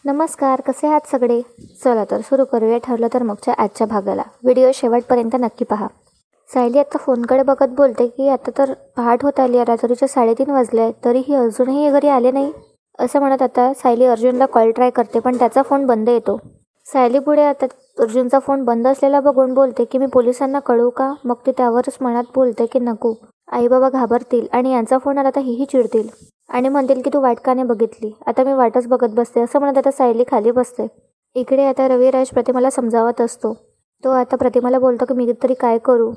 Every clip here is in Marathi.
नमस्कार, कसे आहात सगळे? चला तर सुरू करूया ठरलं तर मगच्या आजच्या भागाला. व्हिडिओ शेवटपर्यंत नक्की पहा. सायली आता फोनकडे बघत बोलते की आता तर पहाट होत आली आहे, रात्रीचे 3:30 वाजले आहेत, तरीही अजूनही घरी आले नाही. असं म्हणत आता सायली अर्जुनला कॉल ट्राय करते, पण त्याचा फोन बंद येतो. सायली पुढे आता अर्जुनचा फोन बंद असलेला बघून बोलते की मी पोलिसांना कळवू का? मग ती त्यावरच मनात बोलते की नको, आई बाबा घाबरतील आणि यांचा फोन आला तर हिही चिडतील आणि म्हणतील की तू वाट का नाही बघितली. आता मी वाटच बघत बसते. असं म्हणत आता सायली खाली बसते. इकडे आता रविराज प्रतिमाला समजावत असतो. तो आता प्रतिमाला बोलतो की मी तरी काय करू?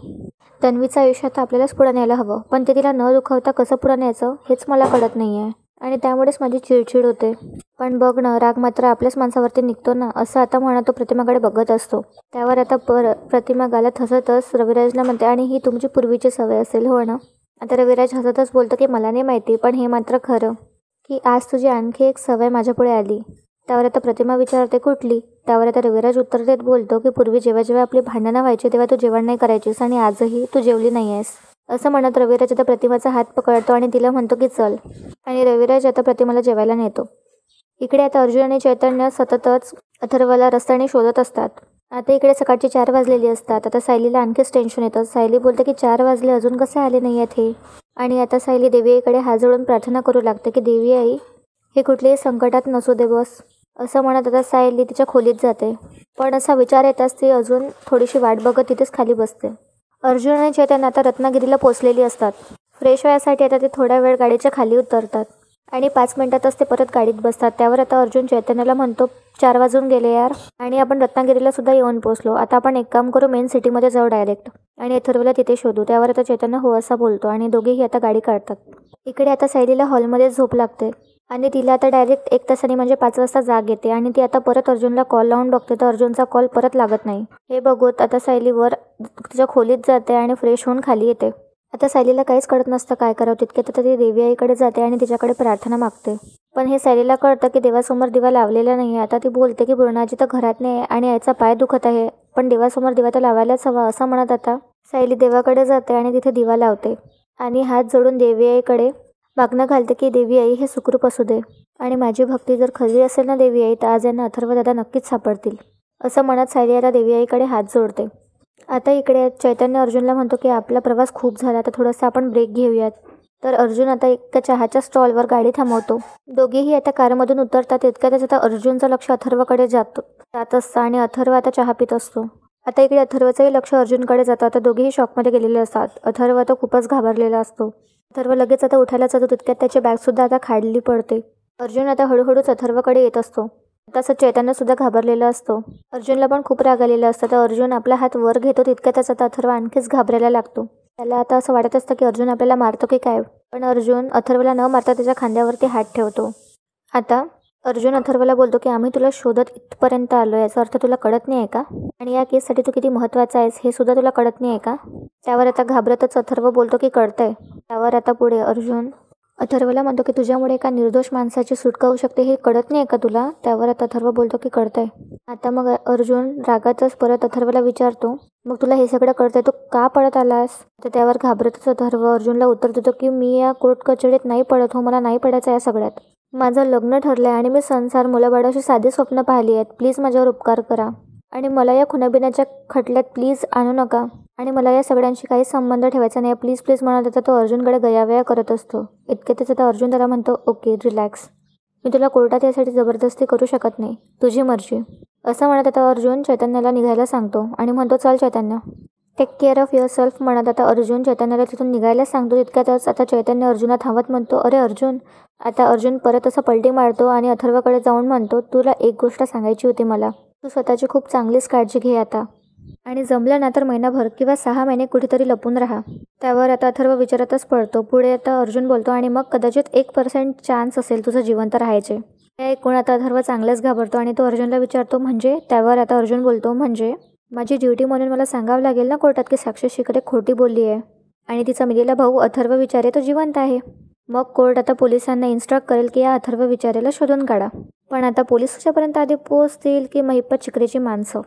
तन्वीचं आयुष्य आता आपल्यालाच पुढे न्यायला हवं, पण ते तिला न दुखवता कसं पुढे न्यायचं हेच मला कळत नाही आहे आणि त्यामुळेच माझी चिडचिड होते. पण बघ ना, राग मात्र आपल्याच माणसावरती निघतो ना, असं आता म्हणत तो प्रतिमाकडे बघत असतो. त्यावर आता प्रतिमा गालात हसतच रविराजला म्हणते, आणि ही तुमची पूर्वीची सवय असेल हो ना? आता रविराज हसतच बोलतो की मला नाही माहिती, पण हे मात्र खरं की आज तुझी आणखी एक सवय माझ्यापुढे आली. त्यावर आता प्रतिमा विचारते कुठली? त्यावर आता रविराज उत्तर देत बोलतो की पूर्वी जेव्हा जेव्हा आपली भांडणं व्हायची तेव्हा तू जेवण नाही करायचीस आणि आजही तू जेवली नाही आहेस. असं म्हणत रविराज आता प्रतिमाचा हात पकडतो आणि तिला म्हणतो की चल, आणि रविराज आता प्रतिमाला जेवायला नेतो. इकडे आता अर्जुन आणि चैतन्य सततच अथर्वला रस्त्याने शोधत असतात. आता इकडे सकाळचे 4 वाजलेली असतात. आता सायलीला आणखीच टेन्शन येतं. सायली बोलते की 4 वाजले अजून कसे आले नाही आहेत हे? आणि आता सायली देवी आईकडे हात जोडून प्रार्थना करू लागते की देवी आई, हे कुठल्याही संकटात नसू दे बस. असं म्हणत आता सायली तिच्या खोलीत जाते. पण असा विचार येताच ती अजून थोडीशी वाट बघत तिथेच खाली बसते. अर्जुन आणि चैतन्य आता रत्नागिरीला पोचलेली असतात. फ्रेश व्हायसाठी आता ते थोडा वेळ गाडीच्या खाली उतरतात आणि 5 मिनिटातच ते परत गाडीत बसतात. त्यावर आता अर्जुन चैतन्याला म्हणतो 4 वाजून गेले यार, आणि आपण रत्नागिरीला सुद्धा येऊन पोचलो. आता आपण एक काम करू, मेन सिटीमध्ये जाऊ डायरेक्ट आणि अथर्वला तिथे शोधू. त्यावर आता चैतन्य हो असा बोलतो आणि दोघेही आता गाडी काढतात. इकडे आता सायलीला हॉलमध्ये झोप लागते आणि तिला आता डायरेक्ट 1 तासाने म्हणजे 5 वाजता जाग येते आणि ती आता परत अर्जुनला कॉल लावून बघते तर अर्जुनचा कॉल परत लागत नाही. हे बघत आता सायली वर तिच्या खोलीत जाते आणि फ्रेश होऊन खाली येते. आता सायलीला काहीच कळत नसतं काय करावं. तितक्यात आता ती देवी आईकडे जाते आणि तिच्याकडे प्रार्थना मागते. पण हे सायलीला कळतं की देवासमोर दिवा लावलेला नाही. आता ती बोलते की पूर्णाजी तर घरात नाही आणि आईचा पाय दुखत आहे, पण देवासमोर दिवा तर लावायलाच हवा. असं म्हणत आता सायली देवाकडे जाते आणि तिथे दिवा लावते आणि हात जोडून देवी आईकडे मागणं घालते की देवी आई हे सुखरूप असू दे आणि माझी भक्ती जर खरी असेल ना देवी आई, तर आज यांना अथर्व दादा नक्कीच सापडतील. असं म्हणत सायली आता देवी आईकडे हात जोडते. आता इकडे चैतन्य अर्जुनला म्हणतो की आपला प्रवास खूप झाला, तर थोडंसं आपण ब्रेक घेऊयात. तर अर्जुन आता एका चहाच्या स्टॉलवर गाडी थांबवतो. दोघेही आता कारमधून उतरतात. इतक्यातच आता अर्जुनचं लक्ष अथर्वकडे जात असतं आणि अथर्व आता चहा पित असतो. आता इकडे अथर्वचंही लक्ष अर्जुनकडे जातं. आता दोघेही शॉकमध्ये गेलेले असतात. अथर्व आता खूपच घाबरलेला असतो. अथर्व लगेच आता उठायला जातो. तितक्यात त्याची बॅगसुद्धा आता खाली पडते. अर्जुन आता हळूहळूच अथर्वकडे येत असतो. तसं चैतन्य सुद्धा घाबरलेला असतो. अर्जुनला पण खूप राग आलेला असतो. तर अर्जुन आपला हात वर घेतो. तितक्यातच आता अथर्व आणखीच घाबरायला लागतो. त्याला आता असं वाटत असतं की अर्जुन आपल्याला मारतो की काय, पण अर्जुन अथर्वला न मारता त्याच्या खांद्यावरती हात ठेवतो. आता अर्जुन अथर्वला बोलतो की आम्ही तुला शोधत इथपर्यंत आलो, याचा अर्थ तुला कळत नाही आहे का? आणि या केससाठी तू किती महत्त्वाचा आहेस हे सुद्धा तुला कळत नाही आहे का? त्यावर आता घाबरतच अथर्व बोलतो की कळतंय. त्यावर आता पुढे अर्जुन अथर्वला म्हणतो की तुझ्यामुळे एका निर्दोष माणसाची सुटका होऊ शकते हे कळत नाही का तुला? त्यावर आता अथर्व बोलतो की कळतंय. आता मग अर्जुन रागातच परत अथर्वला विचारतो, मग तुला हे सगळं कळतंय, तू का पळत आलास? तर त्यावर घाबरतच अथर्व अर्जुनला उत्तर देतो की मी या कोर्ट कचेरीत नाही पडत हो, मला नाही पडायचं या सगळ्यात. माझं लग्न ठरलंय आणि मी संसार मुलाबाळाशी साधी स्वप्न पाहिली आहेत. प्लीज माझ्यावर उपकार करा आणि मला या खुनाबिनाच्या खटल्यात प्लीज आणू नका आणि मला या सगळ्यांशी काही संबंध ठेवायचा नाही. प्लीज प्लीज म्हणत आता तो अर्जुनकडे गयावया करत असतो. इतक्यातच आता अर्जुन त्याला म्हणतो ओके रिलॅक्स, मी तुला कोर्टात यासाठी जबरदस्ती करू शकत नाही, तुझी मर्जी. असं म्हणत आता अर्जुन चैतन्याला निघायला सांगतो आणि म्हणतो चल Chaitanya, take care of yourself. म्हणत आता अर्जुन चैतन्याला तिथून निघायला सांगतो. तितक्यातच आता चैतन्य अर्जुनला थांबत म्हणतो अरे अर्जुन. आता अर्जुन परत असं पलटी मारतो आणि अथर्वकडे जाऊन म्हणतो तुला एक गोष्ट सांगायची होती मला, तू स्वतःची खूप चांगलीच काळजी घे आता, आणि जमलं ना तर महिनाभर किंवा 6 महिने कुठेतरी लपून राहा. त्यावर आता अथर्व विचारतच पडतो. पुढे आता अर्जुन बोलतो आणि मग कदाचित 1% चान्स असेल तुझं जिवंत राहायचे. त्या ऐकून आता अथर्व चांगलाच घाबरतो आणि तो अर्जुनला विचारतो म्हणजे? त्यावर आता अर्जुन बोलतो म्हणजे माझी ड्युटी म्हणून मला सांगावं लागेल ना कोर्टात की साक्षीकडे खोटी बोलली आहे आणि तिचा मिलेला भाऊ अथर्व विचारे तो जिवंत आहे. मग कोर्ट आता पोलिसांना इन्स्ट्रक्ट करेल की या अथर्व विचारेला शोधून काढा. पण आता पोलीस तुझ्यापर्यंत आधी पोहोचतील की महिपत चिकरीची माणसं,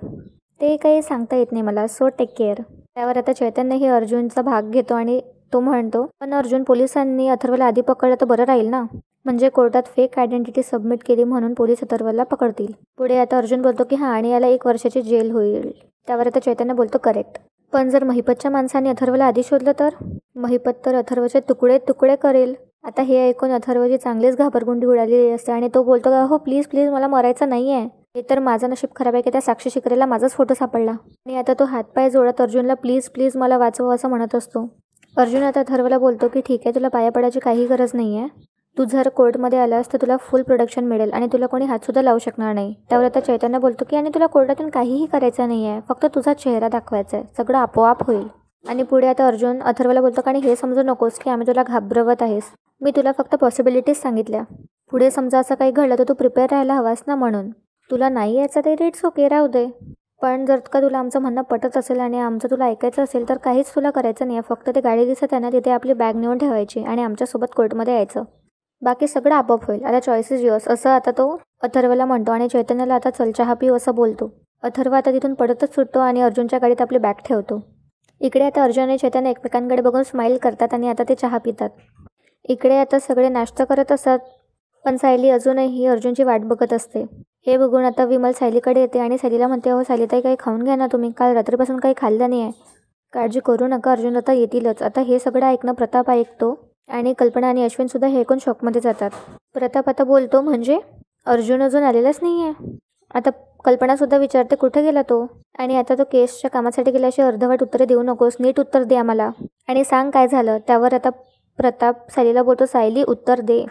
ते काही सांगता येत नाही मला. So take care. त्यावर आता चैतन्यही अर्जुनचा भाग घेतो आणि तो म्हणतो पण अर्जुन पोलिसांनी अथर्वला आधी पकडलं तर बरं राहील ना, म्हणजे कोर्टात फेक आयडेंटिटी सबमिट केली म्हणून पोलीस अथर्वला पकडतील. पुढे आता अर्जुन बोलतो की हां, आणि याला 1 वर्षाची जेल होईल. त्यावर आता चैतन्य बोलतो करेक्ट. पण जर महिपतच्या माणसाने अथर्वला आधी शोधलं तर? महिपत तर अथर्वचे तुकडे तुकडे करेल. आता हे ऐकून अथर्वची चांगलीच घाबरगुंडी उडालेली असते आणि तो बोलतो का हो प्लीज प्लीज मला मरायचं नाही आहे. हे तर माझं नशीब खराब आहे की त्या साक्षी शिकरेला माझाच फोटो सापडला. आणि आता तो हातपाय जोडत अर्जुनला प्लीज प्लीज मला वाचव असं म्हणत असतो. अर्जुन आता अथर्वला बोलतो की ठीक आहे, तुला पाया पडायची काही गरज नाही आहे. तू जर कोर्टमध्ये आलास तर तुला फुल प्रोटेक्शन मिळेल आणि तुला कोणी हातसुद्धा लावू शकणार नाही. त्यावर आता चैतन्य बोलतो की आणि तुला कोर्टातून काहीही करायचं नाही आहे, फक्त तुझा चेहरा दाखवायचा आहे, सगळं आपोआप होईल. आणि पुढे आता अर्जुन अथर्वला बोलतो आणि हे समजू नकोस की आम्ही तुला घाबरवत आहेस. मी तुला फक्त पॉसिबिलिटीज सांगितल्या. पुढे समजा असं काही घडलं तर तू प्रिपेअर राहायला हवास ना, म्हणून तुला नाही यायचं ते इट्स ओके, राहू दे. पण जर का तुला आमचं म्हणणं पटत असेल आणि आमचं तुला ऐकायचं असेल तर काहीच तुला करायचं नाही आहे. फक्त ते गाडी दिसत आहे ना, तिथे आपली बॅग नेऊन ठेवायची आणि आमच्यासोबत कोर्टमध्ये यायचं. बाकी सगळं आपोआप होईल. आता चॉईस इज युअर्स असं आता तो अथर्वला म्हणतो आणि चैतन्याला आता चल चहा पिऊ असं बोलतो. अथर्व आता तिथून पडतच सुटतो आणि अर्जुनच्या गाडीत आपली बॅग ठेवतो. इकडे आता अर्जुन आणि चैतन्य एकमेकांकडे बघून स्माईल करतात आणि आता ते चहा पितात. इकडे आता सगळे नाश्ता करत असतात, पण सायली अजूनही अर्जुनची वाट बघत असते. हे बघून आता विमल सायलीकडे येते आणि सायलीला म्हणते हो सायलीताई, काही खाऊन घ्या ना तुम्ही, काल रात्रीपासून काही खाल्लं नाही आहे. काळजी करू नका, अर्जुन आता येतीलच. आता हे सगळं ऐकणं प्रताप ऐकतो आणि कल्पना आणि अश्विनसुद्धा हे ऐकून शॉकमध्ये जातात. प्रताप आता बोलतो म्हणजे अर्जुन अजून आलेलाच नाही आहे. आता कल्पनासुद्धा विचारते कुठे गेला तो, आणि आता तो केसच्या कामासाठी गेला अशी अर्धवट उत्तरे देऊ नकोस, नीट उत्तर दे आम्हाला आणि सांग काय झालं. त्यावर आता प्रताप सायलीला बोलतो सायली उत्तर दे.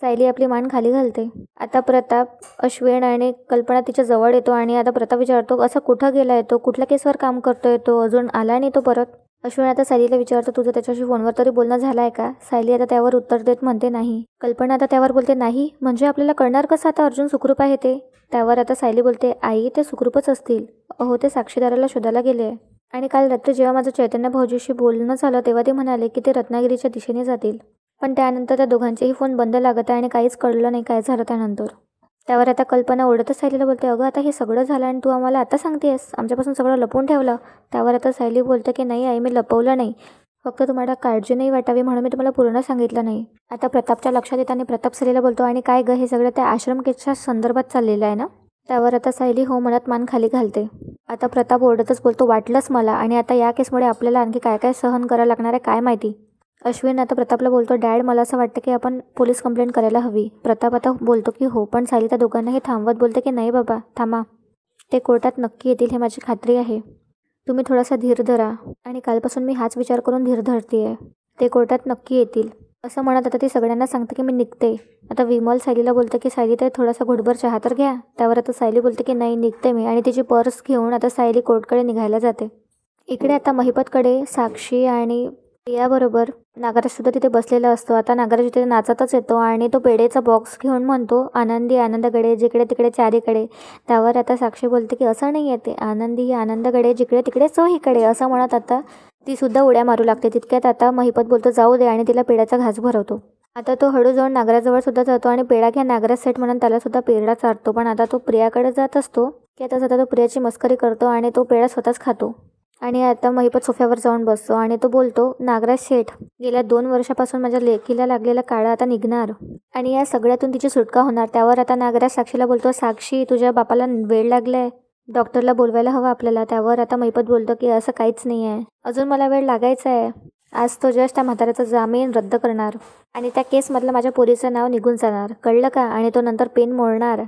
सायली आपली मान खाली घालते. आता प्रताप, अश्विन आणि कल्पना तिच्या जवळ येतो आणि आता प्रताप विचारतो असं कुठं गेला येतो, कुठल्या केसवर काम करतोय तो, अजून आला नाही तो परत. अश्विन आता सायलीला विचारतो तुझं त्याच्याशी फोनवर तरी बोलणं झालं आहे का. सायली आता त्यावर उत्तर देत म्हणते नाही. कल्पना आता त्यावर बोलते नाही म्हणजे आपल्याला कळणार कसं आता अर्जुन सुखरूप आहे ते. त्यावर आता सायली बोलते आई ते सुखरूपच असतील, अहो ते साक्षीदाराला शोधायला गेले. आणि काल रात्री जेव्हा माझं चैतन्य भाऊजीशी बोलणं झालं तेव्हा ते म्हणाले की ते रत्नागिरीच्या दिशेने जातील. पण त्यानंतर त्या दोघांचेही फोन बंद लागत आहे आणि काहीच कळलं नाही काय झालं त्यानंतर. त्यावर आता कल्पना ओढतच सायलीला बोलते अगं आता हे सगळं झालं आणि तू आम्हाला आता सांगतेस, आमच्यापासून सगळं लपवून ठेवलं. त्यावर आता सायली बोलते की नाही आई, मी लपवलं नाही, फक्त तुम्हाला काळजी नाही वाटावी म्हणून मी तुम्हाला पूर्ण सांगितलं नाही. आता प्रतापच्या लक्षात येताना प्रताप सायलीला बोलतो आणि काय गं हे सगळं त्या आश्रम केसच्या संदर्भात चाललेलं आहे ना. त्यावर आता सायली हो म्हणत मान खाली घालते. आता प्रताप ओरडतच बोलतो वाटलंच मला, आणि आता या केसमुळे आपल्याला आणखी काय काय सहन करायला लागणार आहे काय माहिती. अश्विन आता प्रतापला बोलतो डॅड मला असं वाटतं की आपण पोलीस कंप्लेंट करायला हवी. प्रताप आता बोलतो की हो, पण सायली त्या दोघांनाही थांबवत बोलते की नाही बाबा थांबा, ते कोर्टात नक्की येतील हे माझी खात्री आहे. तुम्ही थोडासा धीर धरा, आणि कालपासून मी हाच विचार करून धीर धरते आहे, ते कोर्टात नक्की येतील असं म्हणत आता ती सगळ्यांना सांगते की मी निघते. आता विमल सायलीला बोलते की सायली ताई थोडासा घोटभर चहा तर घ्या. त्यावर आता सायली बोलते की नाही निघते मी, आणि तिची पर्स घेऊन आता सायली कोर्टकडे निघायला जाते. इकडे आता महिपतकडे साक्षी आणि प्रियाबरोबर नागराजसुद्धा तिथे बसलेला असतो. आता नागराज तिथे नाचतच येतो आणि तो पेढेचा बॉक्स घेऊन म्हणतो आनंदी आनंदकडे जिकडे तिकडे चारीकडे. त्यावर आता साक्षी बोलते की असं नाही येते, आनंदी ही आनंदकडे जिकडे तिकडे चोहीकडे असं म्हणत आता ती सुद्धा उड्या मारू लागते. तितक्यात आता महिपत बोलतो जाऊ दे आणि तिला पेढ्याचा घास भरवतो. आता तो हळू जाऊन नागराजवळ सुद्धा जातो आणि पेढा घ्या नागराज सेट म्हणून त्याला सुद्धा पेढा चारतो. पण आता तो प्रियाकडे जात असतो की आता स्वतः तो प्रियाची मस्करी करतो आणि तो पेढा स्वतःच खातो. आणि आता महिपत सोफ्यावर जाऊन बसतो आणि तो बोलतो नागराज शेठ, गेल्या 2 वर्षापासून माझ्या लेकीला लागलेला काळा आता निघणार आणि या सगळ्यातून तिची सुटका होणार. त्यावर आता नागराज साक्षीला बोलतो साक्षी तुझ्या बापाला वेळ लागलाय, डॉक्टरला बोलवायला हवं आपल्याला. त्यावर आता महिपत बोलतो की असं काहीच नाही आहे, अजून मला वेळ लागायचा आहे. आज तो जस्ट त्या म्हाताऱ्याचा जामीन रद्द करणार आणि त्या केसमधलं माझ्या पोरीचं नाव निघून जाणार, कळलं का, आणि तो नंतर पेन मोडणार.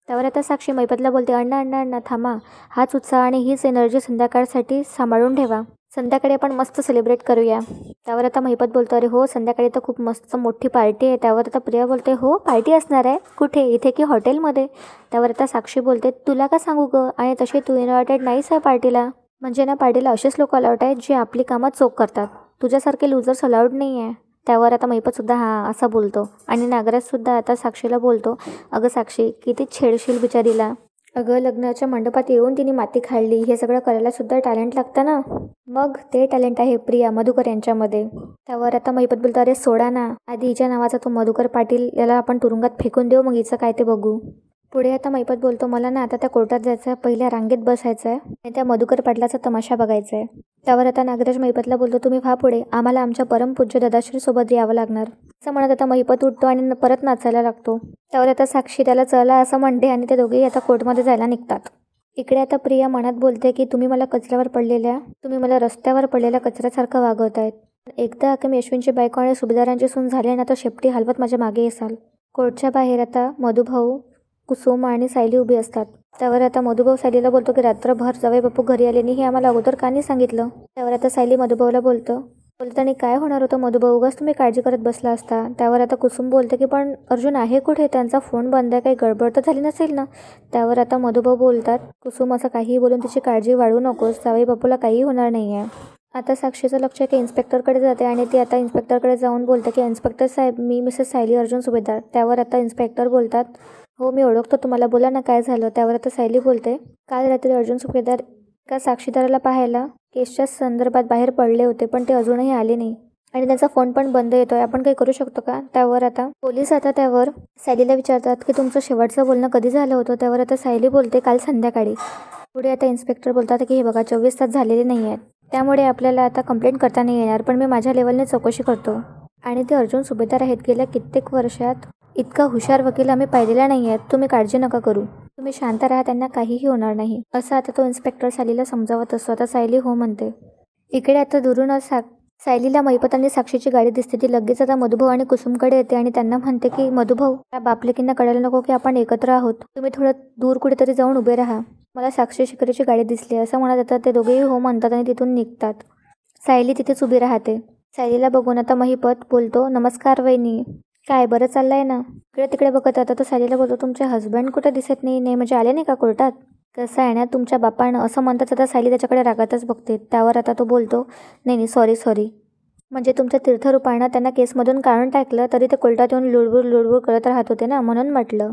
त्यावर आता साक्षी महिपतला बोलते अण्णा अण्णा अण्णा थांबा, हाच उत्साह आणि हीच एनर्जी संध्याकाळसाठी सांभाळून ठेवा, संध्याकाळी आपण मस्त सेलिब्रेट करूया. त्यावर आता महिपत बोलतो अरे हो संध्याकाळी तर खूप मस्त मोठी पार्टी आहे. त्यावर आता प्रिया बोलते हो पार्टी असणार आहे, कुठे, इथे की हॉटेलमध्ये. त्यावर आता साक्षी बोलते तुला का सांगू गं, आणि तशी तू इन्व्हायटेड नाहीच आहे पार्टीला. म्हणजे ना पार्टीला असेच लोक अलाउड आहेत जे आपली कामं चोख करतात, तुझ्यासारखे लुजर्स अलाउड नाही आहे. त्यावर आता महिपतसुद्धा हां असं बोलतो आणि नागराजसुद्धा आता साक्षीला बोलतो अगं साक्षी किती छेडशील बिचारीला, अगं लग्नाच्या मंडपात येऊन तिने माती खाल्ली, हे सगळं करायला सुद्धा टॅलेंट लागतं ना. मग ते टॅलेंट आहे प्रिया मधुकर यांच्यामध्ये. त्यावर आता महिपत बोलतो अरे सोडा ना, आधी हिच्या नावाचा तो मधुकर पाटील याला आपण तुरुंगात फेकून देऊ, मग हिचं काय ते बघू. पुढे आता महिपत बोलतो मला ना आता त्या कोर्टात जायचं आहे, पहिल्या रांगेत बसायचं आहे आणि त्या मधुकर पाटलाचा तमाशा बघायचा आहे. त्यावर आता नागराज महिपतला बोलतो तुम्ही व्हा पुढे, आम्हाला आमच्या परमपूज्य दादाश्री सोबत यावं लागणार. असं म्हणत आता महिपत उठतो आणि परत नाचायला लागतो. त्यावर आता साक्षी त्याला चला असं म्हणते आणि ते दोघेही आता कोर्टमध्ये जायला निघतात. इकडे आता प्रिया मनात बोलते की तुम्ही मला रस्त्यावर पडलेल्या कचऱ्यासारखं वागवतायत. एकदा का मी अश्विनची बायको आणि सुभेदारांची सून झाले ना तर शेपटी हलवत माझ्या मागे येसाल. कोर्टच्या बाहेर आता मधुभाऊ, कुसुम आणि सायली उभी असतात. त्यावर आता मधुभाऊ सायलीला बोलतो की रात्रभर जावई बापू घरी आले नाही हे आम्हाला अगोदर का नाही सांगितलं. त्यावर आता सायली मधुभाऊला बोलताना काय होणार होतं मधुभाऊ, उगाच तुम्ही काळजी करत बसला असता. त्यावर आता कुसुम बोलते की पण अर्जुन आहे कुठे, त्यांचा फोन बंद आहे, काही गडबड तर झाली नसेल ना. त्यावर आता मधुभाऊ बोलतात कुसुम असं काहीही बोलून तिची काळजी वाढवू नकोस, जावई बापूला काही होणार नाही आहे. आता साक्षीचं लक्ष की इन्स्पेक्टरकडे जाते आणि ती आता इन्स्पेक्टरकडे जाऊन बोलते की इन्स्पेक्टर साहेब मी मिसेस सायली अर्जुन सुभेदार. त्यावर आता इन्स्पेक्टर बोलतात हो मी ओळखतो तुम्हाला, बोला ना काय झालं. त्यावर आता सायली बोलते काल रात्री अर्जुन सुभेदार एका साक्षीदाराला पाहायला केसच्या संदर्भात बाहेर पडले होते पण ते अजूनही आले नाही आणि त्यांचा फोन पण बंद येतोय, आपण काही करू शकतो का. त्यावर आता पोलीस आता त्यावर सायलीला विचारतात की तुमचं शेवटचं बोलणं कधी झालं होतं. त्यावर आता सायली बोलते काल संध्याकाळी. पुढे आता इन्स्पेक्टर बोलतात की हे बघा 24 तास झालेले नाही आहेत, त्यामुळे आपल्याला आता कंप्लेंट करता नाही येणार, पण मी माझ्या लेवलने चौकशी करतो. आणि ते अर्जुन सुभेदार आहेत, गेल्या कित्येक वर्षात इतका हुशार वकील आम्ही पाहिलेला नाही आहेत, तुम्ही काळजी नका करू, तुम्ही शांत राहा, त्यांना काहीही होणार नाही असं आता तो इन्स्पेक्टर सायलीला समजावत असतो. आता सायली हो म्हणते. इकडे आता दुरूनच सायलीला महिपत आणि साक्षीची गाडी दिसते. ती लगेच आता मधुभाऊ आणि कुसुमकडे येते आणि त्यांना म्हणते की मधुभाऊ त्या बापलेकींना कळायला नको की आपण एकत्र आहोत, तुम्ही थोडं दूर कुठेतरी जाऊन उभे राहा, मला साक्षी शिकरीची गाडी दिसली असं म्हणत आता ते दोघेही हो म्हणतात आणि तिथून निघतात. सायली तिथेच उभी राहते. सायलीला बघून आता महिपत बोलतो नमस्कार वहिनी, काय बरं चाललंय ना. इकडे तिकडे बघत आता तो सायलीला बोलतो तुमचे हस्बंड कुठे दिसत नाही म्हणजे आले नाही का कोर्टात. कसं आहे ना तुमच्या बापानं असं म्हणतात. आता सायली त्याच्याकडे रागातच बघते. त्यावर आता तो बोलतो नाही सॉरी म्हणजे तुमच्या तीर्थरूपानं त्यांना केसमधून काढून टाकलं तरी ते कोर्टात येऊन लुडबुड करत राहत होते ना, म्हणून म्हटलं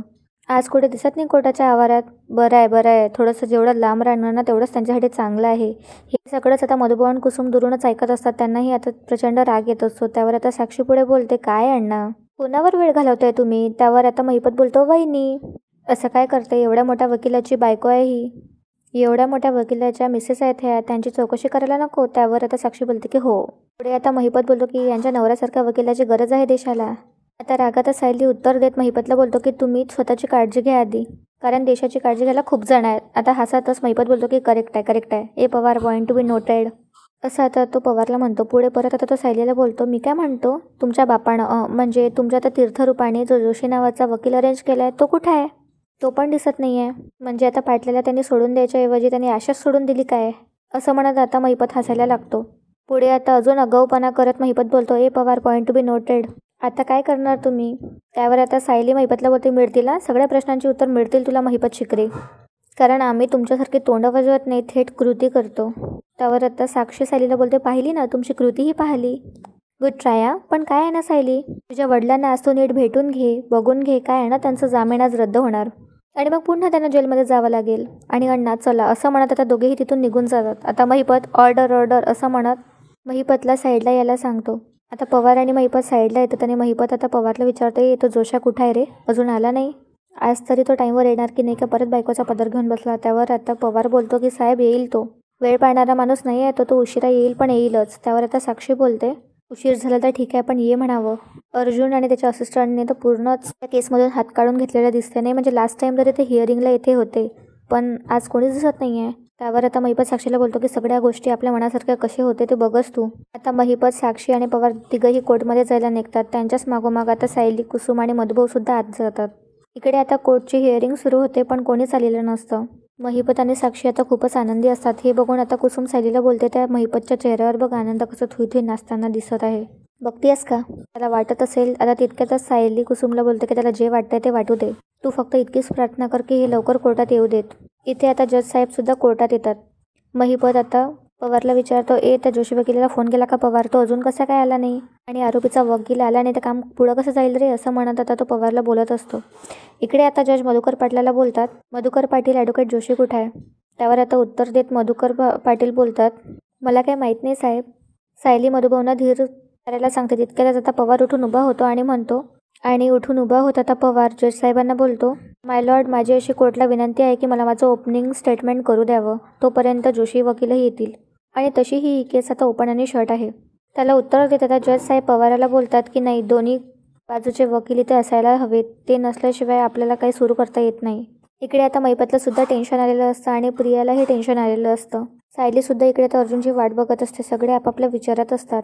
आज कुठे दिसत नाही कोर्टाच्या आवारात. बरं आहे थोडंसं जेवढं लांब राहणार ना तेवढंच त्यांच्यासाठी चांगलं आहे. हे सगळंच आता मधुभाऊ आणि कुसुम दुरूनच ऐकत असतात. त्यांनाही आता प्रचंड राग येत असतो. त्यावर आता साक्षी पुढे बोलते काय अण्णा कोणावर वेळ घालवताय तुम्ही. त्यावर आता महिपत बोलतो वहिनी असं काय करते, एवढ्या मोठ्या वकिलाची बायको आहे ही, एवढ्या मोठ्या वकिलाच्या मिसेस आहेत ह्या, त्यांची चौकशी करायला नको. त्यावर आता साक्षी बोलते की हो. पुढे आता महिपत बोलतो की यांच्या नवऱ्यासारख्या वकिलाची गरज आहे देशाला. आता रागात सायली उत्तर देत महिपतला बोलतो की तुम्ही स्वतःची काळजी घ्या आधी, कारण देशाची काळजी घ्यायला खूप जण आहेत. आता हसातच महिपत बोलतो की करेक्ट आहे ए Pawar, point to be noted असं आता तो पवारला म्हणतो. पुढे परत आता तो सायलीला बोलतो मी काय म्हणतो तुमच्या बापानं म्हणजे तुमच्या आता तीर्थरूपाने जो जोशी नावाचा वकील अरेंज केला आहे तो कुठे आहे, तो पण दिसत नाही आहे. म्हणजे आता पाटल्याला त्यांनी सोडून द्यायच्या ऐवजी त्यांनी आशाच सोडून दिली काय असं म्हणत आता महिपत हसायला लागतो. पुढे आता अजून आगाऊपणा करत महिपत बोलतो ए Pawar, point to be noted आता काय करणार तुम्ही. त्यावर आता सायली महिपतला बोलते मिळतील ना सगळ्या प्रश्नांची उत्तर मिळतील तुला महिपत शिकरे, कारण आम्ही तुमच्यासारखी तोंड वाजवत नाही, थेट कृती करतो. त्यावर आता साक्षी सायलीला बोलते पाहिली ना तुमची कृतीही पाहिली, गुड ट्राय. पण काय आहे ना सायली तुझ्या वडिलांना आज तो नीट भेटून घे, बघून घे, काय आहे ना त्यांचं जामीन आज रद्द होणार आणि मग पुन्हा त्यांना जेलमध्ये जावं लागेल. आणि अण्णा चला असं म्हणत आता दोघेही तिथून निघून जातात. आता महिपत ऑर्डर असं म्हणत महिपतला साईडला यायला सांगतो. आता पवार आणि महिपत साईडला येतात आणि महिपत आता पवारला विचारते तो जोशा कुठं आहे रे, अजून आला नाही, आज तरी तो टाईमवर येणार की नाही का परत बायकोचा पदर घेऊन बसला. त्यावर आता पवार बोलतो की साहेब येईल, तो वेळ पाळणारा माणूस नाही आहे तो उशिरा येईल पण येईलच. त्यावर आता साक्षी बोलते उशीर झाला तर ठीक आहे पण ये म्हणावं. अर्जुन आणि त्याच्या असिस्टंटने तर पूर्णच त्या केसमधून हात काढून घेतलेला दिसते नाही, म्हणजे लास्ट टाइम तरी ते हिअरिंगला येथे होते पण आज कोणीच दिसत नाही आहे. त्यावर आता महिपत साक्षीला बोलतो की सगळ्या गोष्टी आपल्या मनासारख्या कसे होते ते बघस तू. आता महिपत, साक्षी आणि पवार तिघंही कोर्टमध्ये जायला निघतात. त्यांच्याच मागोमाग आता सायली, कुसुम आणि मधुभाऊ सुद्धा आत जातात. इकडे आता कोर्टची हिअरिंग सुरू होते पण कोणीच आलेलं नसतं. महिपत आणि साक्षी आता खूपच आनंदी असतात. हे बघून आता कुसुम सायलीला बोलते त्या महिपतच्या चेहऱ्यावर बघ आनंद कसं थुई नाचताना दिसत आहे, बघतीयस का. त्याला वाटत असेल आता तितक्यातच सायली कुसुमला बोलते की त्याला जे वाटतंय ते वाटू दे, तू फक्त इतकीच प्रार्थना कर की हे लवकर कोर्टात येऊ देत. इथे आता जज साहेब सुद्धा कोर्टात येतात. महिपत आता पवारला विचारतो त्या जोशी वकिलाला फोन केला का पवार, तो अजून कसा काय आला नाही आणि आरोपीचा वकील आला नाही तर काम पुढं कसं जाईल रे असं म्हणत आता तो पवारला बोलत असतो. इकडे आता जज मधुकर पाटलाला बोलतात मधुकर पाटील ॲडव्होकेट जोशी कुठे आहे. त्यावर आता उत्तर देत मधुकर पाटील बोलतात मला काय माहीत नाही साहेब. सायली मधुभाऊंना धीर करायला सांगते. तितक्यातच आता पवार उठून उभा होतो आणि उठून उभा होत आता पवार जज साहेबांना बोलतो माय लॉर्ड, माझी अशी कोर्टला विनंती आहे की मला माझं ओपनिंग स्टेटमेंट करू द्यावं, तोपर्यंत जोशी वकीलही येतील आणि तशी ही केस आता ओपन आणि शॉर्ट आहे. त्याला उत्तर देत आता जज साहेब पवाराला बोलतात की नाही, दोन्ही बाजूचे वकील इथे असायला हवेत, ते नसल्याशिवाय आपल्याला काही सुरू करता येत नाही. इकडे आता महिपतला सुद्धा टेन्शन आलेलं असतं आणि प्रियालाही टेन्शन आलेलं असतं. सायली सुद्धा इकडे आता अर्जुनची वाट बघत असते. सगळे आपापल्या विचारात असतात.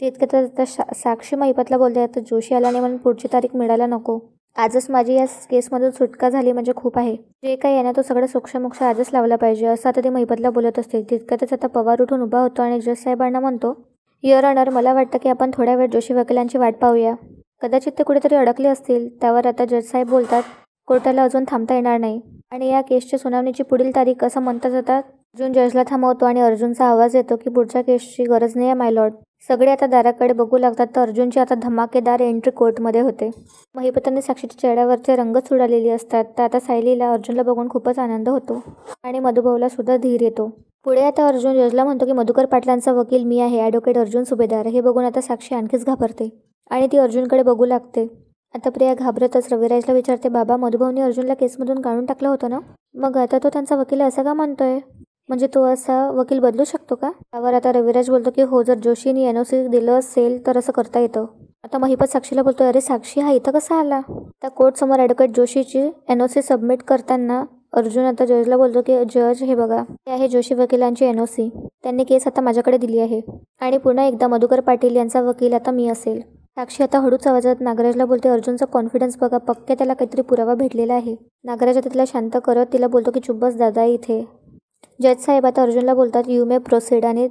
तितक्यात साक्षी महिपतला बोलते, आता जोशी आला नाही म्हणून पुढची तारीख मिळायला नको. आजच माझी या केसमधून सुटका झाली म्हणजे खूप आहे. जे काही आहे ना तो सगळं सोक्षमोक्ष आजच लावला पाहिजे, असं आता ती महिपतला बोलत असते. तितक्यातच आता पवार उठून उभा होतो आणि जज साहेबांना म्हणतो, युअर ऑनर, मला वाटतं की आपण थोड्या वेळ जोशी वकिलांची वाट पाहूया. कदाचित ते कुठेतरी अडकले असतील. त्यावर आता जज साहेब बोलतात, कोर्टाला अजून थांबता येणार नाही आणि या केसच्या सुनावणीची पुढील तारीख असं म्हणता जातात. अर्जुन जजला थांबवतो आणि अर्जुनचा आवाज येतो की पुढच्या केसची गरज नाही आहे माय लॉर्ड. सगळे आता दाराकडे बघू लागतात तर अर्जुनची आता धमाकेदार एंट्री कोर्टमध्ये होते. महिपतांनी साक्षीच्या चेहऱ्यावरचे रंगच उडालेली असतात. तर आता सायलीला अर्जुनला बघून खूपच आनंद होतो आणि मधुभाऊला सुद्धा धीर येतो. पुढे आता अर्जुन जजला म्हणतो की मधुकर पाटलांचा वकील मी आहे, ॲडव्होकेट अर्जुन सुभेदार. हे बघून आता साक्षी आणखीच घाबरते आणि ती अर्जुनकडे बघू लागते. आता प्रिया घाबरतच रविराजला विचारते, बाबा मधुभाऊनी अर्जुनला केसमधून काढून टाकलं होतं ना, मग आता तो त्यांचा वकील असं का म्हणतोय? म्हणजे तो असा वकील बदलू शकतो का? त्यावर आता रविराज बोलतो की हो, जर जोशीनी NOC दिलं असेल तर असं करता येतं. आता महिपत साक्षीला बोलतो, अरे साक्षी हा इथं कसा आला? त्या कोर्टसमोर ॲडव्होकेट जोशीची NOC सबमिट करताना अर्जुन आता जजला बोलतो की जज हे बघा, हे आहे जोशी वकिलांची NOC. त्यांनी केस आता माझ्याकडे दिली आहे आणि पुन्हा एकदा मधुकर पाटील यांचा वकील आता मी असेल. साक्षी आता हळूच आवाजात नागराजला बोलते, अर्जुनचा कॉन्फिडन्स बघा, पक्के त्याला काहीतरी पुरावा भेटलेला आहे. नागराज आता तिला शांत करत तिला बोलतो की चुप बस दादा इथे. जज साहेब आता अर्जुनला बोलतात, यू मे प्रोसीड. आणि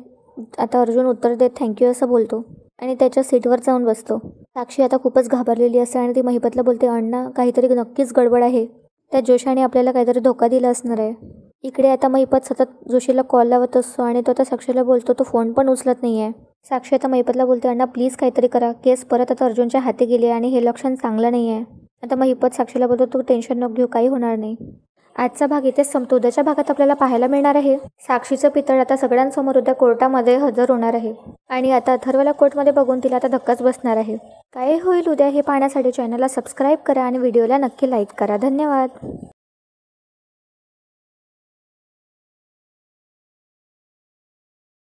आता अर्जुन उत्तर देत थँक्यू असं बोलतो आणि त्याच्या सीटवर जाऊन बसतो. साक्षी आता खूपच घाबरलेली असते आणि ती महिपतला बोलते, अण्णा काहीतरी नक्कीच गडबड आहे. त्या जोशाने आपल्याला काहीतरी धोका दिला असणार आहे. इकडे आता महिपत सतत जोशीला कॉल लावत असतो आणि तो आता साक्षीला बोलतो, तो फोन पण उचलत नाही आहे. साक्षी आता महिपतला बोलते, अण्णा प्लीज काहीतरी करा, केस परत आता अर्जुनच्या हाती गेली आणि हे लक्षण चांगलं नाही आहे. आता महिपत साक्षीला बोलतो, तू टेन्शन नको घेऊ, काही होणार नाही. आजचा भाग इथेच संपतो. उद्याच्या भागात आपल्याला पाहायला मिळणार आहे साक्षीचं पितळ आता सगळ्यांसमोर उद्या कोर्टामध्ये हजर होणार आहे आणि आता अथर्वला कोर्टमध्ये बघून तिला आता धक्काच बसणार आहे. काय होईल उद्या हे पाहण्यासाठी चॅनलला सबस्क्राईब करा आणि व्हिडिओला नक्की लाईक करा. धन्यवाद.